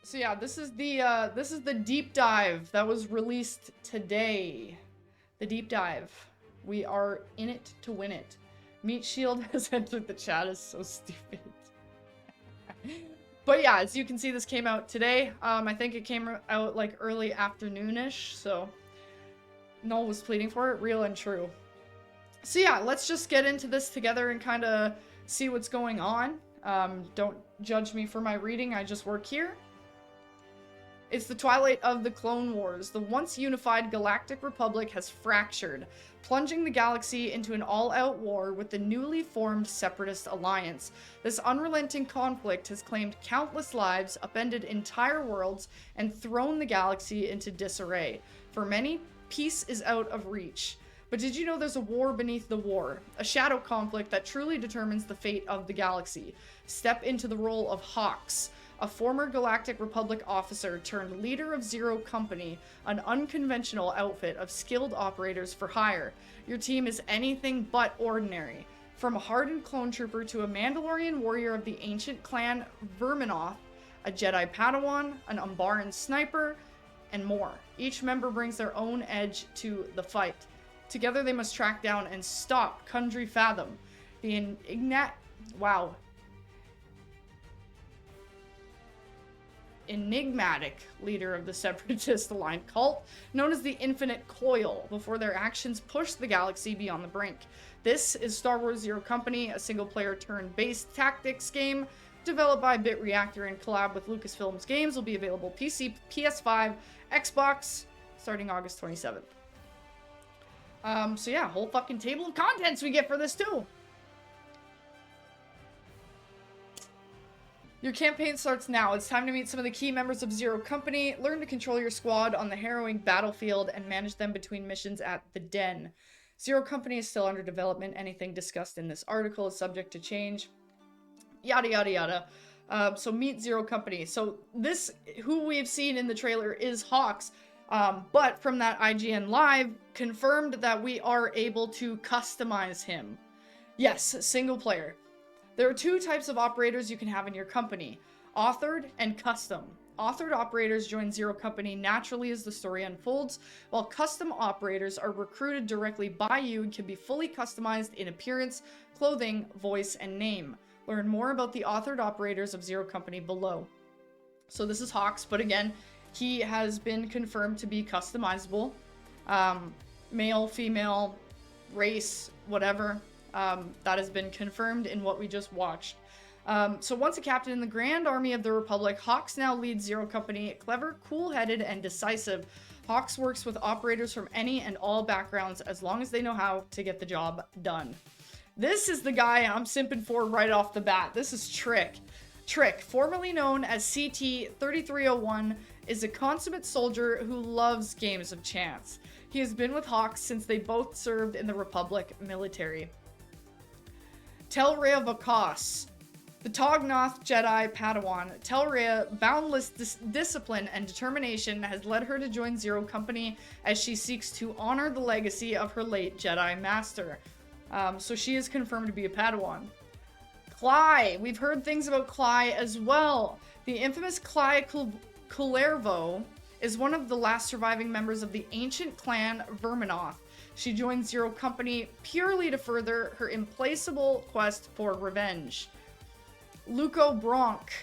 So yeah, this is the deep dive that was released today. The deep dive. We are in it to win it. Meat Shield has entered the chat. Is so stupid. But yeah, as you can see, this came out today. I think it came out like early afternoonish. So Noel was pleading for it, real and true. So yeah, let's just get into this together and kind of see what's going on. Don't judge me for my reading. I just work here. It's the twilight of the Clone Wars. The once unified Galactic Republic has fractured, plunging the galaxy into an all-out war with the newly formed Separatist Alliance. This unrelenting conflict has claimed countless lives, upended entire worlds, and thrown the galaxy into disarray. For many, peace is out of reach. But did you know there's a war beneath the war? A shadow conflict that truly determines the fate of the galaxy. Step into the role of Hawks, a former Galactic Republic officer turned leader of Zero Company, an unconventional outfit of skilled operators for hire. Your team is anything but ordinary. From a hardened clone trooper to a Mandalorian warrior of the ancient Clan Verminoth, a Jedi Padawan, an Umbaran sniper, and more. Each member brings their own edge to the fight. Together they must track down and stop Kundry Fathom, the enigmatic leader of the Separatist Alliance cult, known as the Infinite Coil, before their actions push the galaxy beyond the brink. This is Star Wars Zero Company, a single-player turn-based tactics game developed by Bit Reactor in collab with Lucasfilms Games. Will be available PC, PS5, Xbox, starting August 27th. So yeah, whole fucking table of contents we get for this too. Your campaign starts now. It's time to meet some of the key members of Zero Company, learn to control your squad on the harrowing battlefield, and manage them between missions at the Den. Zero Company is still under development. Anything discussed in this article is subject to change. Yada, yada, yada. So meet Zero Company. So this, who we've seen in the trailer, is Hawks. But from that IGN Live, confirmed that we are able to customize him. Yes, single player. There are two types of operators you can have in your company, authored and custom. Authored operators join Zero Company naturally as the story unfolds, while custom operators are recruited directly by you and can be fully customized in appearance, clothing, voice, and name. Learn more about the authored operators of Zero Company below. So this is Hawks, but again, he has been confirmed to be customizable. Male, female, race, whatever. That has been confirmed in what we just watched. So once a captain in the Grand Army of the Republic, Hawks now leads Zero Company. Clever, cool-headed, and decisive, Hawks works with operators from any and all backgrounds as long as they know how to get the job done. This is the guy I'm simping for right off the bat. This is Trick. Trick, formerly known as CT-3301, is a consummate soldier who loves games of chance. He has been with Hawks since they both served in the Republic military. Telrea Vakos, the Tognoth Jedi Padawan. Telrea, boundless discipline and determination has led her to join Zero Company as she seeks to honor the legacy of her late Jedi Master. So she is confirmed to be a Padawan. Cly, we've heard things about Cly as well. The infamous Cly Culervo is one of the last surviving members of the ancient Clan Verminoth. She joins Zero Company purely to further her implacable quest for revenge. Luco Bronk,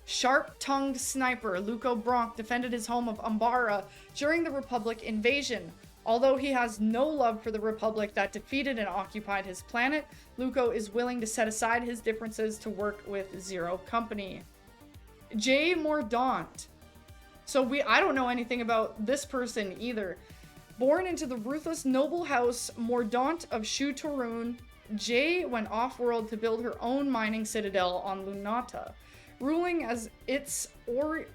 sharp-tongued sniper. Luco Bronk defended his home of Umbaran during the Republic invasion. Although he has no love for the Republic that defeated and occupied his planet, Luco is willing to set aside his differences to work with Zero Company. Jay Mordaunt. So I don't know anything about this person either. Born into the ruthless noble house Mordaunt of Shu Torun, Jay went off-world to build her own mining citadel on Lunata, ruling as its or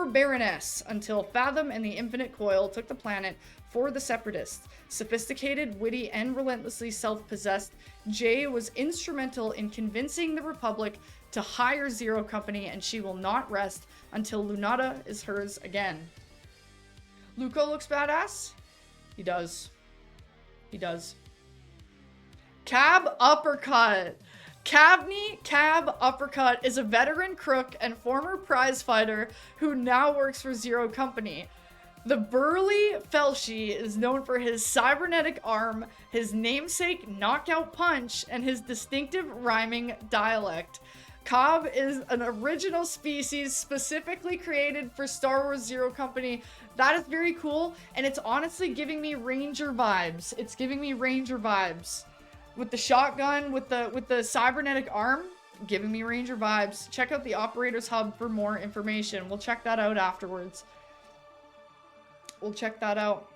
Baroness until Fathom and the Infinite Coil took the planet for the Separatists. Sophisticated, witty, and relentlessly self-possessed, Jay was instrumental in convincing the Republic to hire Zero Company, and she will not rest until Lunata is hers again. Luco looks badass? He does. He does. Cab Uppercut. Cab Uppercut is a veteran crook and former prize fighter who now works for Zero Company. The burly Felshi is known for his cybernetic arm, his namesake knockout punch, and his distinctive rhyming dialect. Cobb is an original species specifically created for Star Wars Zero Company. That is very cool, and it's honestly giving me Ranger vibes. It's giving me Ranger vibes. With the shotgun, with the cybernetic arm, giving me Ranger vibes. Check out the Operators Hub for more information. We'll check that out afterwards. We'll check that out.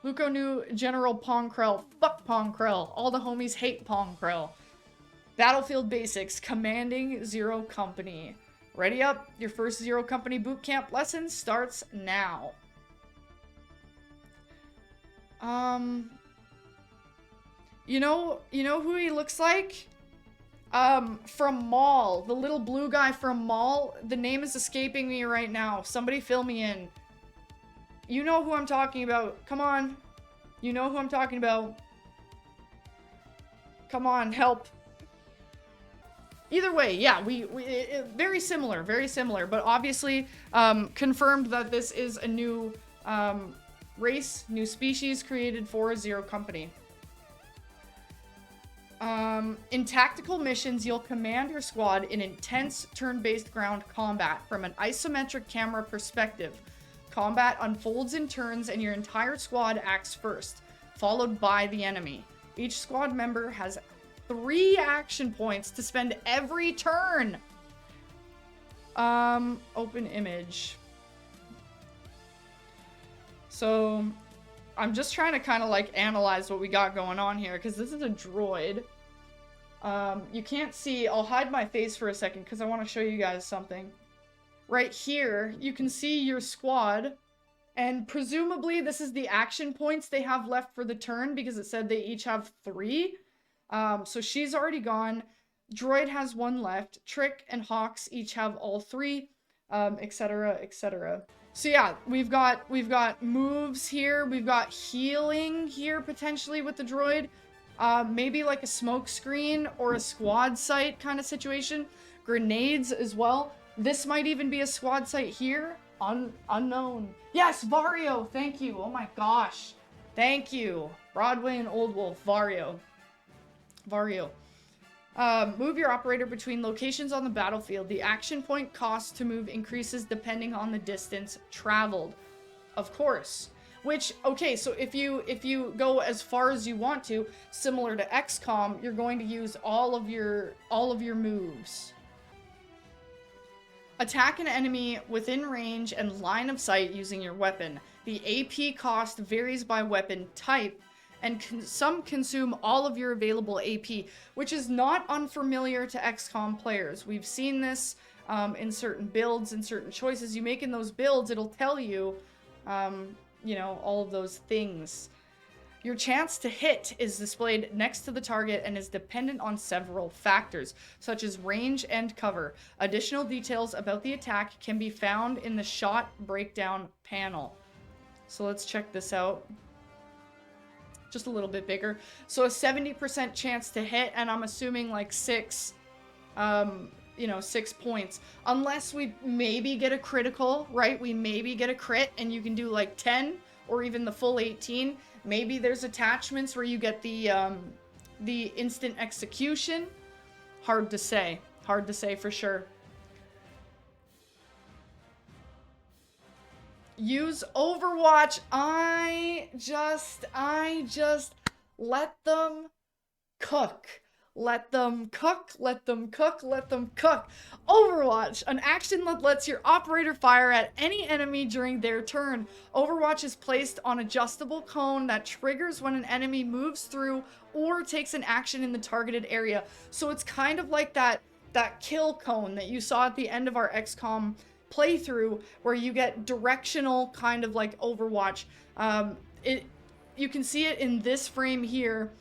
Luco knew General Ponkrell. Fuck Ponkrell. All the homies hate Ponkrell. Battlefield Basics. Commanding Zero Company. Ready up. Your first Zero Company boot camp lesson starts now. You know who he looks like? From Maul. The little blue guy from Maul. The name is escaping me right now. Somebody fill me in. You know who I'm talking about. Come on. You know who I'm talking about. Come on, help. Either way, yeah, very similar, but obviously confirmed that this is a new race, new species created for Zero Company. In tactical missions, you'll command your squad in intense turn-based ground combat from an isometric camera perspective. Combat unfolds in turns and your entire squad acts first, followed by the enemy. Each squad member has 3 action points to spend every turn. Open image. So, I'm just trying to kind of like analyze what we got going on here, because this is a droid. You can't see, I'll hide my face for a second because I want to show you guys something. Right here, you can see your squad, and presumably this is the action points they have left for the turn because it said they each have 3. So she's already gone. Droid has 1 left. Trick and Hawks each have all 3, etc., etc. So yeah, we've got moves here. We've got healing here potentially with the droid. Maybe like a smoke screen or a squad site kind of situation. Grenades as well. This might even be a squad site here. Unknown. Yes, Vario. Thank you. Oh my gosh. Thank you. Broadway and Old Wolf. Vario. Move your operator between locations on the battlefield. The action point cost to move increases depending on the distance traveled. Of course. Which, okay, so if you go as far as you want to, similar to XCOM, you're going to use all of your moves. Attack an enemy within range and line of sight using your weapon. The AP cost varies by weapon type, and some consume all of your available AP, which is not unfamiliar to XCOM players. We've seen this in certain builds and certain choices you make in those builds. It'll tell you, you know, all of those things. Your chance to hit is displayed next to the target and is dependent on several factors, such as range and cover. Additional details about the attack can be found in the shot breakdown panel. So let's check this out. Just a little bit bigger. So a 70% chance to hit, and I'm assuming like 6 points. Unless we maybe get a critical, right? We maybe get a crit and you can do like 10 or even the full 18. Maybe there's attachments where you get the instant execution. Hard to say. Hard to say for sure. Use Overwatch. I just let them cook. Let them cook, let them cook, let them cook. Overwatch, an action that lets your operator fire at any enemy during their turn. Overwatch is placed on adjustable cone that triggers when an enemy moves through or takes an action in the targeted area. So it's kind of like that kill cone that you saw at the end of our XCOM playthrough, where you get directional kind of like Overwatch. You can see it in this frame here.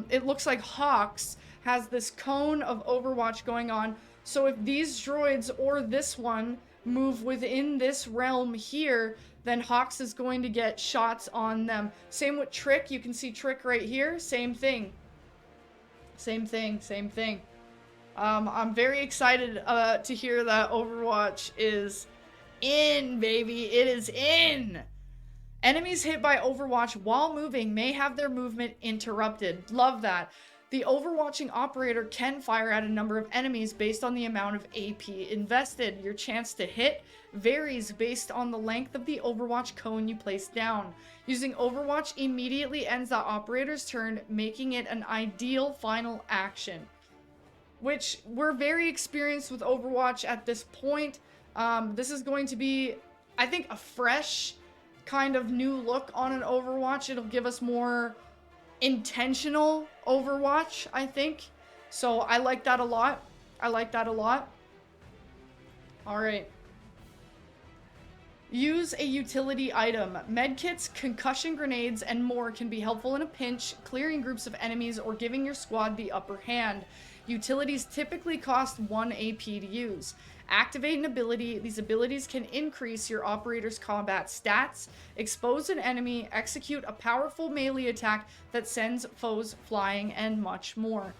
It looks like Hawks has this cone of Overwatch going on. So if these droids or this one move within this realm here, then Hawks is going to get shots on them. Same with Trick. You can see Trick right here. Same thing. Same thing. Same thing. I'm very excited to hear that Overwatch is in, baby. It is in. Enemies hit by Overwatch while moving may have their movement interrupted. Love that. The overwatching operator can fire at a number of enemies based on the amount of AP invested. Your chance to hit varies based on the length of the Overwatch cone you place down. Using Overwatch immediately ends the operator's turn, making it an ideal final action. Which, we're very experienced with Overwatch at this point. This is going to be, I think, a fresh kind of new look on an Overwatch. It'll give us more intentional Overwatch, I think. So I like that a lot. I like that a lot. Alright. Use a utility item. Medkits, concussion grenades, and more can be helpful in a pinch, clearing groups of enemies, or giving your squad the upper hand. Utilities typically cost 1 AP to use. Activate an ability. These abilities can increase your operator's combat stats, expose an enemy, execute a powerful melee attack that sends foes flying, and much more.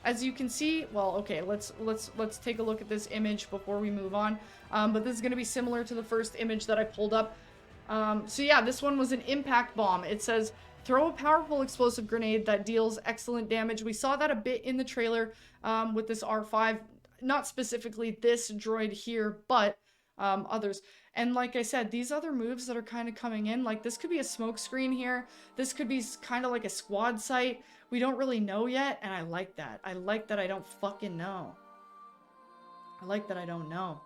As you can see, well, okay, let's take a look at this image before we move on. But this is going to be similar to the first image that I pulled up. So yeah, this one was an impact bomb. It says, throw a powerful explosive grenade that deals excellent damage. We saw that a bit in the trailer with this R5. Not specifically this droid here, but others. And like I said, these other moves that are kind of coming in, like this could be a smoke screen here. This could be kind of like a squad site. We don't really know yet, and I like that. I like that I don't fucking know. I like that I don't know.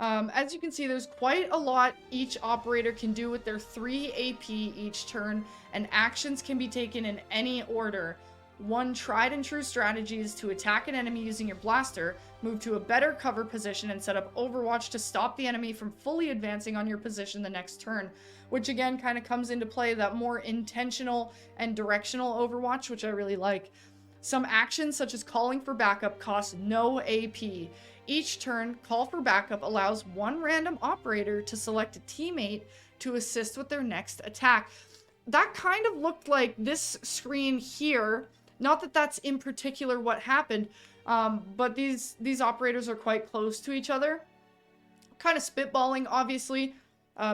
As you can see, there's quite a lot each operator can do with their 3 AP each turn, and actions can be taken in any order. One tried and true strategy is to attack an enemy using your blaster, move to a better cover position, and set up Overwatch to stop the enemy from fully advancing on your position the next turn. Which again kind of comes into play that more intentional and directional Overwatch, which I really like. Some actions such as calling for backup cost no AP. Each turn, call for backup allows one random operator to select a teammate to assist with their next attack. That kind of looked like this screen here. Not that that's in particular what happened, but these operators are quite close to each other. Kind of spitballing, obviously,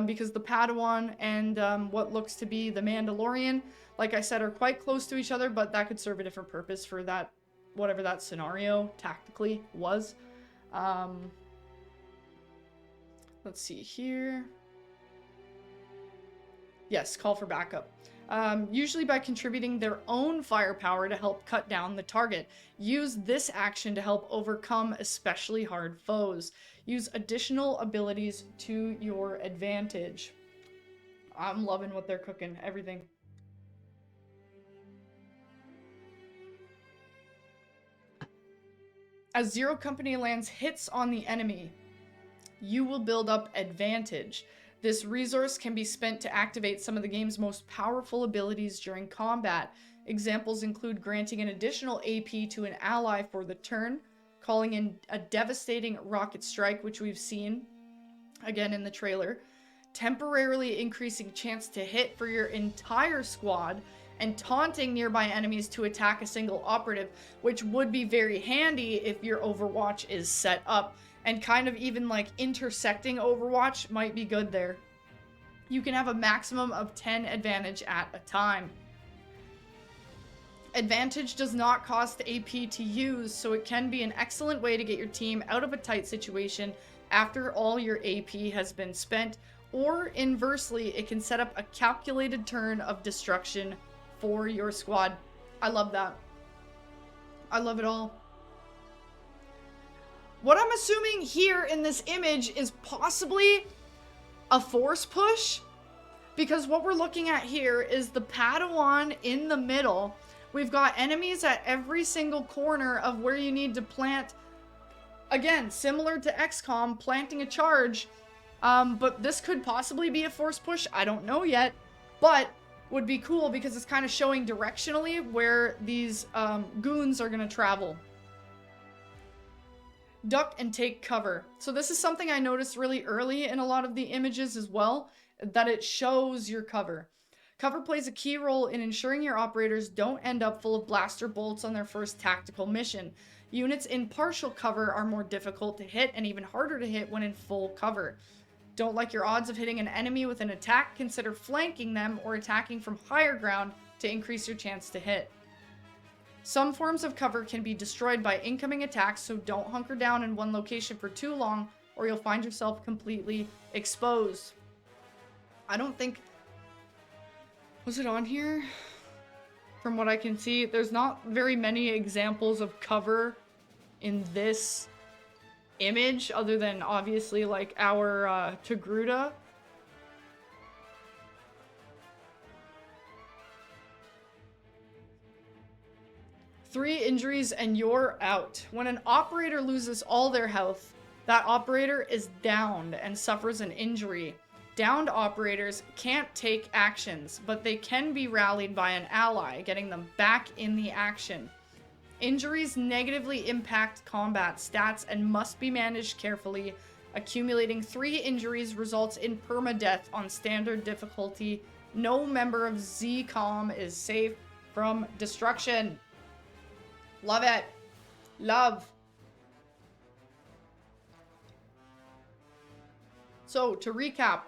because the Padawan and what looks to be the Mandalorian, like I said, are quite close to each other, but that could serve a different purpose for that, whatever that scenario tactically was. Let's see here. Yes, call for backup. Usually by contributing their own firepower to help cut down the target. Use this action to help overcome especially hard foes. Use additional abilities to your advantage. I'm loving what they're cooking. Everything. As Zero Company lands hits on the enemy, you will build up advantage. This resource can be spent to activate some of the game's most powerful abilities during combat. Examples include granting an additional AP to an ally for the turn, calling in a devastating rocket strike, which we've seen again in the trailer, temporarily increasing chance to hit for your entire squad, and taunting nearby enemies to attack a single operative, which would be very handy if your Overwatch is set up. And kind of even like intersecting Overwatch might be good there. You can have a maximum of 10 advantage at a time. Advantage does not cost AP to use, so it can be an excellent way to get your team out of a tight situation after all your AP has been spent, or inversely, it can set up a calculated turn of destruction for your squad. I love that. I love it all. What I'm assuming here in this image is possibly a force push, because what we're looking at here is the Padawan in the middle. We've got enemies at every single corner of where you need to plant. Again, similar to XCOM, planting a charge. But this could possibly be a force push. I don't know yet, but would be cool because it's kind of showing directionally where these goons are going to travel. Duck and take cover. So this is something I noticed really early in a lot of the images as well, that it shows your cover. Cover plays a key role in ensuring your operators don't end up full of blaster bolts on their first tactical mission. Units in partial cover are more difficult to hit and even harder to hit when in full cover. Don't like your odds of hitting an enemy with an attack? Consider flanking them or attacking from higher ground to increase your chance to hit. Some forms of cover can be destroyed by incoming attacks, so don't hunker down in one location for too long or you'll find yourself completely exposed. I don't think... Was it on here? From what I can see, there's not very many examples of cover in this image, other than obviously like our Togruta. Three injuries and you're out. When an operator loses all their health, that operator is downed and suffers an injury. Downed operators can't take actions, but they can be rallied by an ally, getting them back in the action. Injuries negatively impact combat stats and must be managed carefully. Accumulating 3 injuries results in permadeath on standard difficulty. No member of XCOM is safe from destruction. Love it. Love. So, to recap,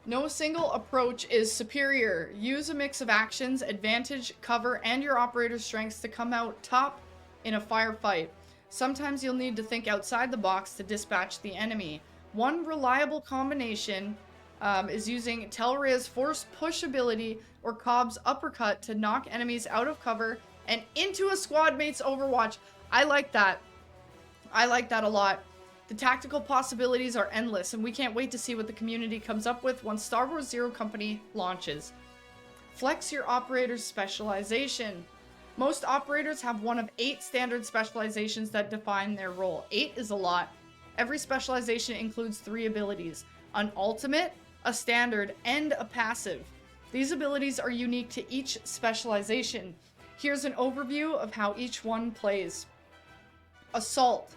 no single approach is superior. Use a mix of actions, advantage, cover, and your operator's strengths to come out top in a firefight. Sometimes you'll need to think outside the box to dispatch the enemy. One reliable combination is using Telria's force push ability or Cobb's uppercut to knock enemies out of cover and into a squad mate's overwatch. I like that. I like that a lot. The tactical possibilities are endless, and we can't wait to see what the community comes up with once Star Wars Zero Company launches. Flex your operator's specialization. Most operators have one of 8 standard specializations that define their role. 8 is a lot. Every specialization includes 3 abilities: an ultimate, a standard, and a passive. These abilities are unique to each specialization. Here's an overview of how each one plays. Assault.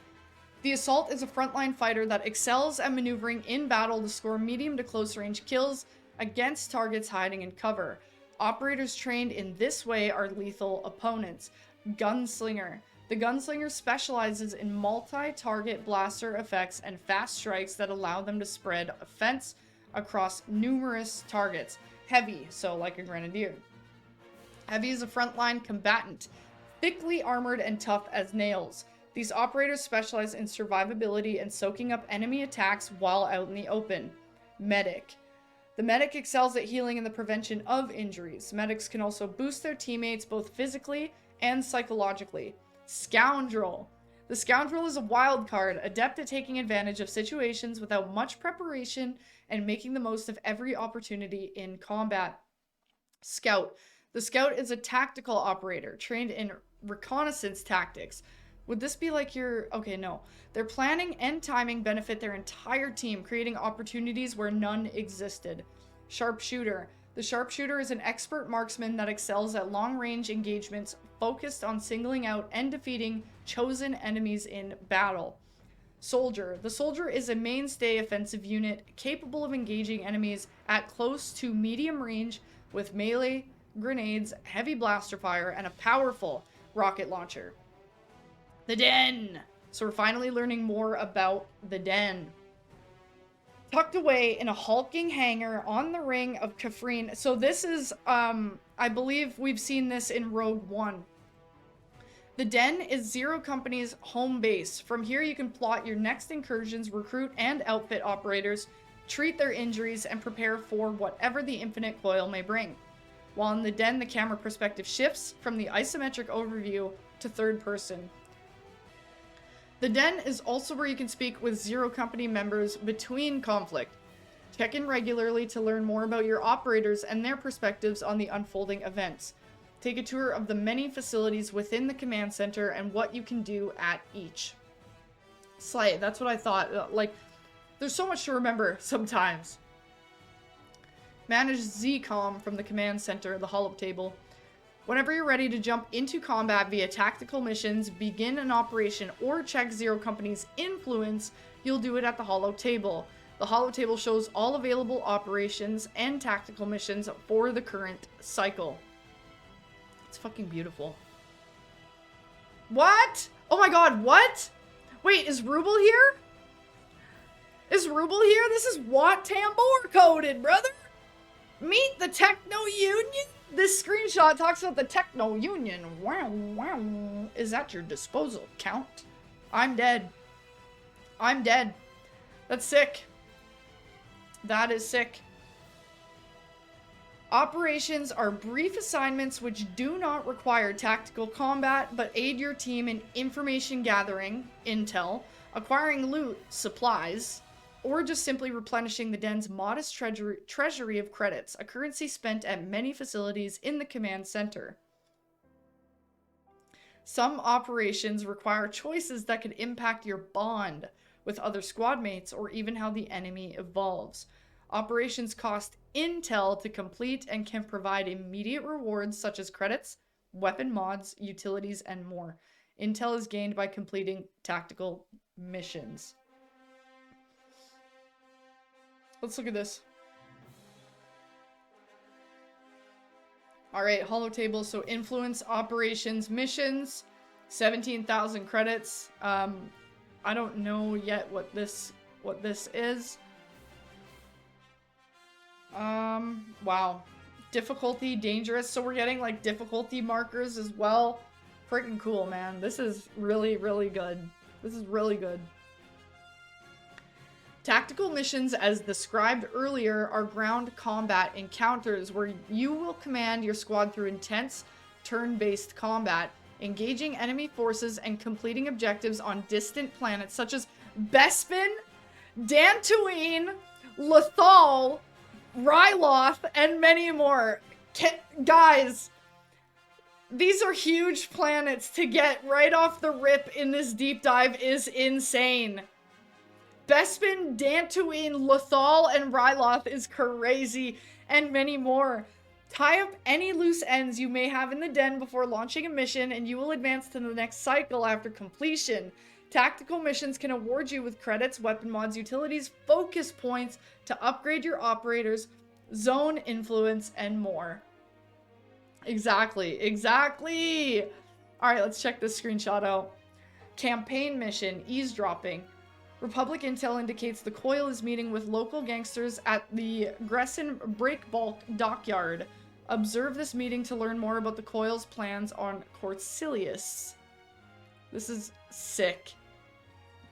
The Assault is a frontline fighter that excels at maneuvering in battle to score medium to close range kills against targets hiding in cover. Operators trained in this way are lethal opponents. Gunslinger. The Gunslinger specializes in multi-target blaster effects and fast strikes that allow them to spread offense across numerous targets. Heavy, so like a Grenadier. Heavy is a frontline combatant, thickly armored and tough as nails. These operators specialize in survivability and soaking up enemy attacks while out in the open. Medic. The medic excels at healing and the prevention of injuries. Medics can also boost their teammates both physically and psychologically. Scoundrel. The Scoundrel is a wild card, adept at taking advantage of situations without much preparation and making the most of every opportunity in combat. Scout. The Scout is a tactical operator, trained in reconnaissance tactics. Would this be like your... Okay, no. Their planning and timing benefit their entire team, creating opportunities where none existed. Sharpshooter. The Sharpshooter is an expert marksman that excels at long-range engagements, focused on singling out and defeating chosen enemies in battle. Soldier. The Soldier is a mainstay offensive unit, capable of engaging enemies at close to medium range with melee, grenades, heavy blaster fire, and a powerful rocket launcher. The Den! So we're finally learning more about the Den. Tucked away in a hulking hangar on the ring of Kafrene. So this is, I believe we've seen this in Rogue One. The Den is Zero Company's home base. From here you can plot your next incursions, recruit and outfit operators, treat their injuries, and prepare for whatever the infinite coil may bring. While in the Den, the camera perspective shifts from the isometric overview to third person. The Den is also where you can speak with Zero Company members between conflict. Check in regularly to learn more about your operators and their perspectives on the unfolding events. Take a tour of the many facilities within the command center and what you can do at each. Slay, that's what I thought. Like, there's so much to remember sometimes. Manage XCOM from the command center, the holotable. Whenever you're ready to jump into combat via tactical missions, begin an operation, or check Zero Company's influence, you'll do it at the holotable. The holotable shows all available operations and tactical missions for the current cycle. It's fucking beautiful. What? Oh my god, what? Wait, is Ruble here? Is Ruble here? This is Wat Tambor coded, brother. Meet the Techno Union. This screenshot talks about the Techno Union. Wow, wow. Is at your disposal, Count. I'm dead. I'm dead. That's sick. That is sick. Operations are brief assignments which do not require tactical combat, but aid your team in information gathering, intel, acquiring loot, supplies, or just simply replenishing the den's modest treasury of credits, a currency spent at many facilities in the command center. Some operations require choices that could impact your bond with other squad mates or even how the enemy evolves. Operations cost intel to complete and can provide immediate rewards such as credits, weapon mods, utilities, and more. Intel is gained by completing tactical missions. Let's look at this. Alright, holo table. So influence, operations, missions, 17,000 credits. I don't know yet what this is. Wow. Difficulty, dangerous. So we're getting like difficulty markers as well. Freaking cool, man. This is really, really good. This is really good. Tactical missions, as described earlier, are ground combat encounters where you will command your squad through intense turn-based combat, engaging enemy forces and completing objectives on distant planets such as Bespin, Dantooine, Lothal, Ryloth, and many more. Guys, these are huge planets. To get right off the rip in this deep dive is insane. Bespin, Dantooine, Lothal, and Ryloth is crazy, and many more. Tie up any loose ends you may have in the den before launching a mission, and you will advance to the next cycle after completion. Tactical missions can award you with credits, weapon mods, utilities, focus points to upgrade your operators, zone influence, and more. Exactly, exactly! Alright, let's check this screenshot out. Campaign mission, eavesdropping. Republic intel indicates the Coil is meeting with local gangsters at the Gresson Breakbulk dockyard. Observe this meeting to learn more about the Coil's plans on Corsilius. This is sick.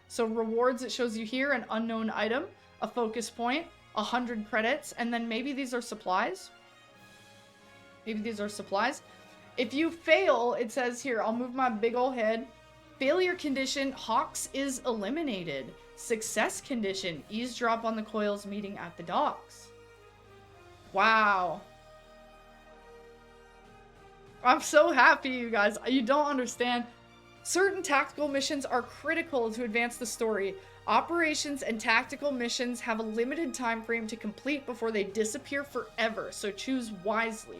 So rewards, it shows you here an unknown item, a focus point, 100 credits, and then maybe these are supplies. Maybe these are supplies. If you fail, it says here, I'll move my big ol' head. Failure condition, Hawks is eliminated. Success condition, eavesdrop on the Coil's meeting at the docks. Wow. I'm so happy, you guys. You don't understand. Certain tactical missions are critical to advance the story. Operations and tactical missions have a limited time frame to complete before they disappear forever, so choose wisely.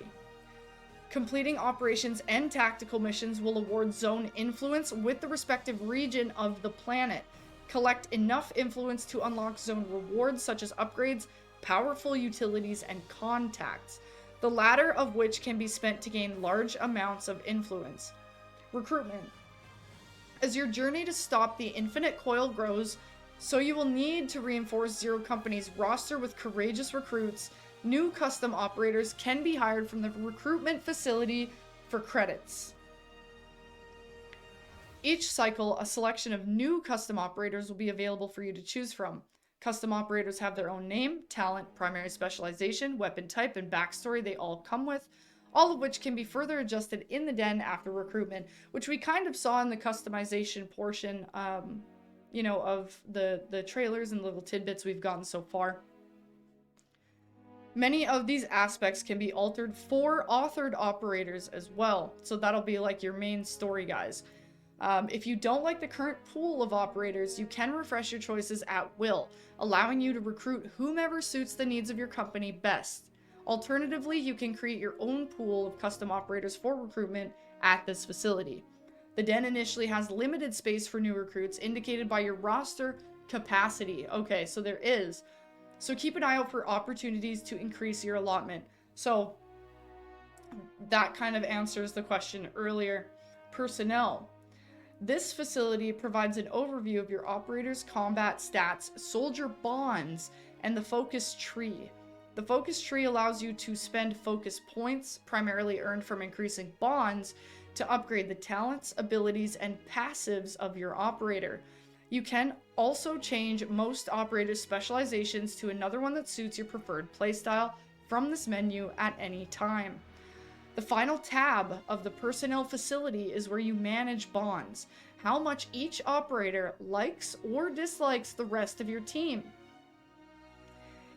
Completing operations and tactical missions will award zone influence with the respective region of the planet. Collect enough influence to unlock zone rewards such as upgrades, powerful utilities, and contacts, the latter of which can be spent to gain large amounts of influence. Recruitment. As your journey to stop the infinite coil grows, so you will need to reinforce Zero Company's roster with courageous recruits. New custom operators can be hired from the recruitment facility for credits. Each cycle, a selection of new custom operators will be available for you to choose from. Custom operators have their own name, talent, primary specialization, weapon type, and backstory they all come with, all of which can be further adjusted in the den after recruitment, which we kind of saw in the customization portion, you know, of the trailers and little tidbits we've gotten so far. Many of these aspects can be altered for authored operators as well, so that'll be like your main story guys. If you don't like the current pool of operators, you can refresh your choices at will, allowing you to recruit whomever suits the needs of your company best. Alternatively, you can create your own pool of custom operators for recruitment at this facility. The den initially has limited space for new recruits, indicated by your roster capacity. Okay, so there is. So keep an eye out for opportunities to increase your allotment. So that kind of answers the question earlier. Personnel. This facility provides an overview of your operator's combat stats, soldier bonds, and the focus tree. The focus tree allows you to spend focus points, primarily earned from increasing bonds, to upgrade the talents, abilities, and passives of your operator. You can also change most operators' specializations to another one that suits your preferred playstyle from this menu at any time. The final tab of the personnel facility is where you manage bonds, how much each operator likes or dislikes the rest of your team.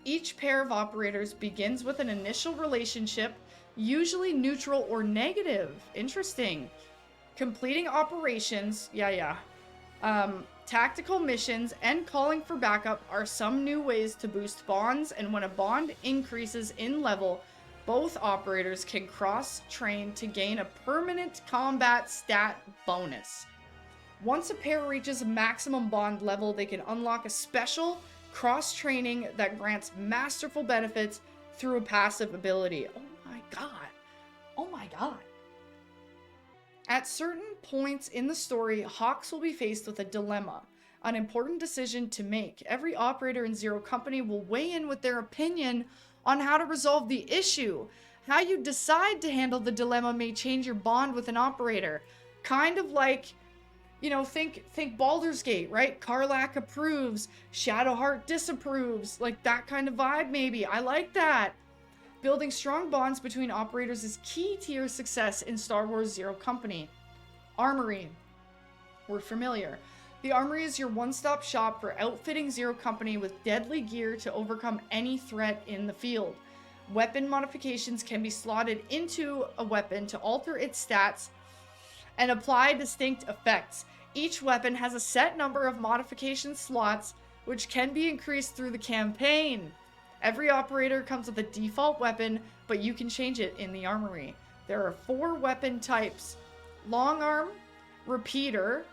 Each pair of operators begins with an initial relationship, usually neutral or negative. Interesting. Completing operations, tactical missions, and calling for backup are some new ways to boost bonds, and when a bond increases in level, both operators can cross-train to gain a permanent combat stat bonus. Once a pair reaches a maximum bond level, they can unlock a special cross-training that grants masterful benefits through a passive ability. Oh my god. Oh my god. At certain points in the story, Hawks will be faced with a dilemma, an important decision to make. Every operator in Zero Company will weigh in with their opinion on how to resolve the issue. How you decide to handle the dilemma may change your bond with an operator. Kind of like, you know, think Baldur's Gate, right? Karlach approves, Shadowheart disapproves, like that kind of vibe maybe. I like that. Building strong bonds between operators is key to your success in Star Wars Zero Company. Armory. We're familiar. The Armory is your one-stop shop for outfitting Zero Company with deadly gear to overcome any threat in the field. Weapon modifications can be slotted into a weapon to alter its stats and apply distinct effects. Each weapon has a set number of modification slots, which can be increased through the campaign. Every operator comes with a default weapon, but you can change it in the Armory. There are 4 weapon types: long arm, repeater,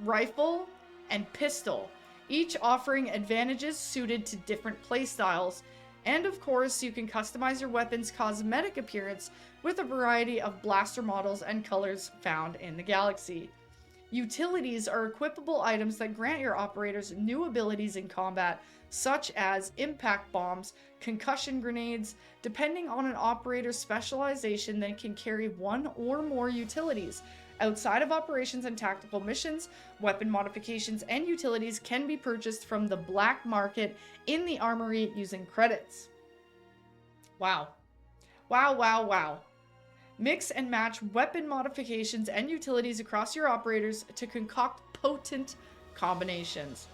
rifle, and pistol, each offering advantages suited to different playstyles. And of course, you can customize your weapon's cosmetic appearance with a variety of blaster models and colors found in the galaxy. Utilities are equipable items that grant your operators new abilities in combat, such as impact bombs, concussion grenades. Depending on an operator's specialization, they can carry one or more utilities. Outside of operations and tactical missions, weapon modifications and utilities can be purchased from the black market in the Armory using credits. Wow. Wow, wow, wow. Mix and match weapon modifications and utilities across your operators to concoct potent combinations.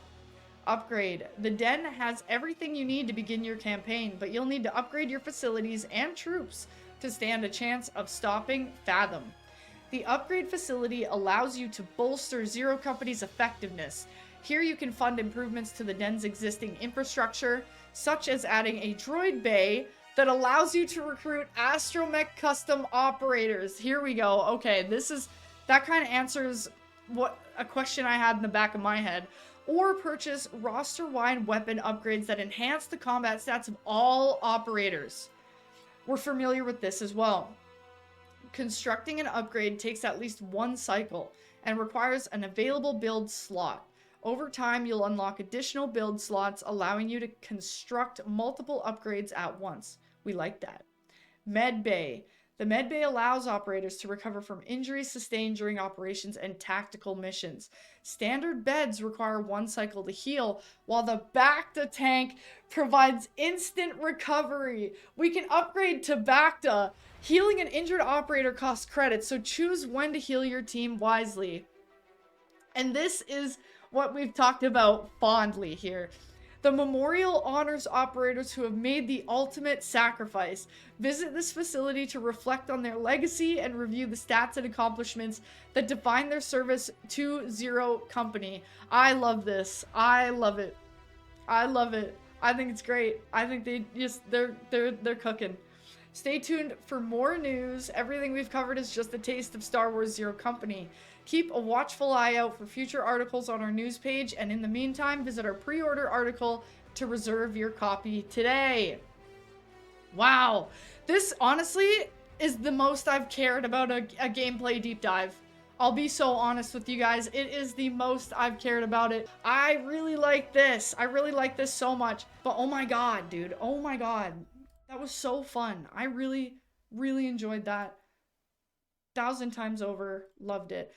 Upgrade. The Den has everything you need to begin your campaign, but you'll need to upgrade your facilities and troops to stand a chance of stopping Fathom. The upgrade facility allows you to bolster Zero Company's effectiveness. Here you can fund improvements to the Den's existing infrastructure, such as adding a droid bay that allows you to recruit astromech custom operators. Here we go. Okay, that kind of answers what a question I had in the back of my head. Or purchase roster-wide weapon upgrades that enhance the combat stats of all operators. We're familiar with this as well. Constructing an upgrade takes at least 1 cycle and requires an available build slot. Over time, you'll unlock additional build slots, allowing you to construct multiple upgrades at once. We like that. Med Bay. The Med Bay allows operators to recover from injuries sustained during operations and tactical missions. Standard beds require 1 cycle to heal, while the Bacta tank provides instant recovery. We can upgrade to Bacta. Healing an injured operator costs credits, so choose when to heal your team wisely. And this is what we've talked about fondly here. The memorial honors operators who have made the ultimate sacrifice. Visit this facility to reflect on their legacy and review the stats and accomplishments that define their service to Zero Company. I love this. I love it. I love it. I think it's great. I think they're cooking. Stay tuned for more news. Everything we've covered is just a taste of Star Wars Zero Company. Keep a watchful eye out for future articles on our news page, and in the meantime, visit our pre-order article to reserve your copy today. Wow, this honestly is the most I've cared about a gameplay deep dive. I'll be so honest with you guys. It is the most I've cared about it. I really like this. I really like this so much. But oh my god, dude. Oh my god. That was so fun. I really, really enjoyed that. 1,000 times over. Loved it.